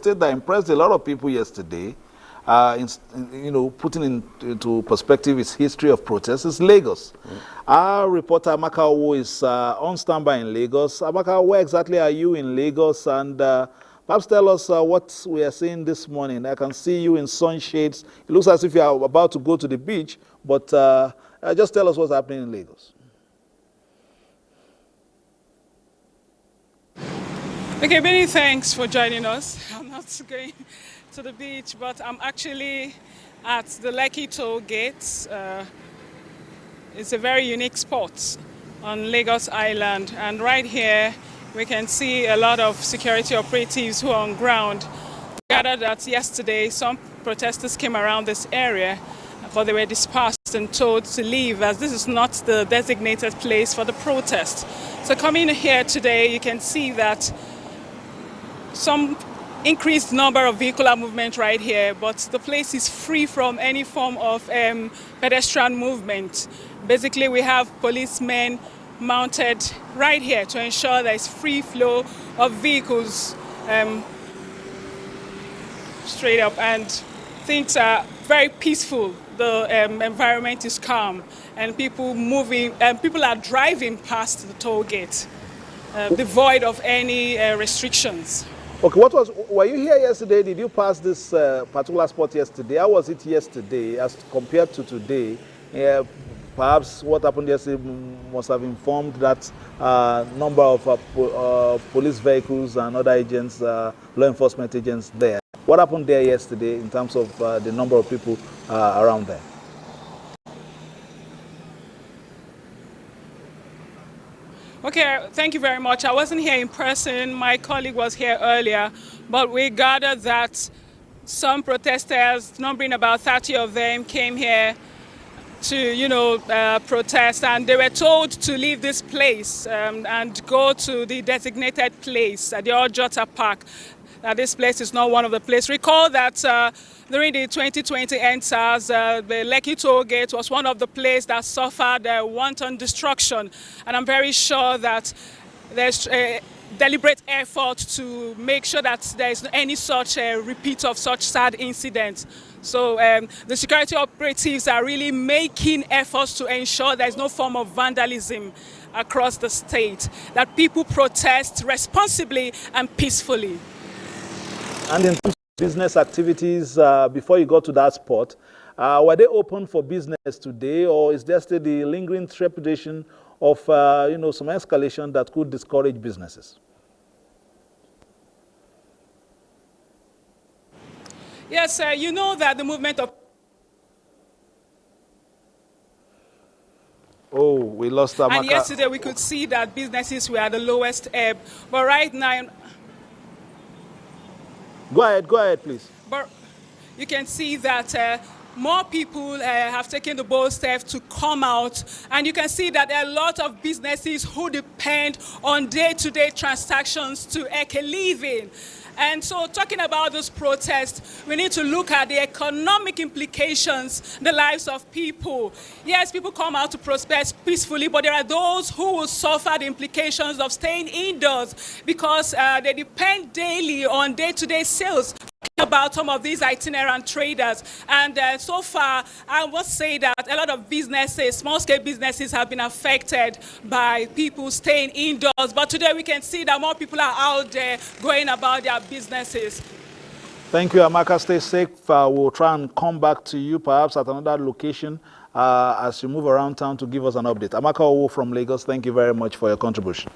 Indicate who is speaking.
Speaker 1: state that impressed a lot of people yesterday, putting into perspective its history of protests, is Lagos. Our reporter Amaka Owo is on standby in Lagos. Amaka, where exactly are you in Lagos? And perhaps tell us what we are seeing this morning. I can see you in sunshades. It looks as if you are about to go to the beach, but just tell us what's happening in Lagos.
Speaker 2: Okay, many thanks for joining us. I'm not going to the beach, but I'm actually at the Lekki Tollgate. It's a very unique spot on Lagos Island, and right here we can see a lot of security operatives who are on ground. We gathered that yesterday some protesters came around this area, but they were dispersed and told to leave, as this is not the designated place for the protest. So coming here today, you can see that some increased number of vehicular movement right here, but the place is free from any form of pedestrian movement. Basically, we have policemen mounted right here to ensure there is free flow of vehicles straight up, and things are very peaceful. The environment is calm, and people are driving past the toll gate, devoid of any restrictions.
Speaker 1: Okay, were you here yesterday? Did you pass this particular spot yesterday? How was it yesterday as compared to today? Perhaps what happened yesterday must have informed that number of police vehicles and other agents, law enforcement agents there. What happened there yesterday in terms of the number of people around there?
Speaker 2: Okay, thank you very much. I wasn't here in person. My colleague was here earlier, but we gathered that some protesters, numbering about 30 of them, came here to, protest, and they were told to leave this place and go to the designated place at the Ojota Park. This place is not one of the places. Recall that during the 2020 NTAs, the Lekki Tollgate was one of the places that suffered wanton destruction. And I'm very sure that there's a deliberate effort to make sure that there is any such repeat of such sad incidents. So the security operatives are really making efforts to ensure there is no form of vandalism across the state, that people protest responsibly and peacefully.
Speaker 1: And in terms of business activities, before you got to that spot, were they open for business today, or is there still the lingering trepidation of some escalation that could discourage businesses?
Speaker 2: Yes, you know that the movement of...
Speaker 1: Oh, we lost Amaka.
Speaker 2: And yesterday we could see that businesses were at the lowest ebb, but right now...
Speaker 1: Go ahead, please.
Speaker 2: But you can see that more people have taken the bold step to come out, and you can see that there are a lot of businesses who depend on day-to-day transactions to make a living. And so talking about this protest, we need to look at the economic implications, the lives of people. Yes, people come out to protest peacefully, but there are those who will suffer the implications of staying indoors because they depend daily on day-to-day sales. About some of these itinerant traders, and so far I must say that a lot of businesses, small-scale businesses, have been affected by people staying indoors, but today we can see that more people are out there going about their businesses.
Speaker 1: Thank you, Amaka. Stay safe. We'll try and come back to you perhaps at another location as you move around town to give us an update. Amaka Owo from Lagos, thank you very much for your contribution.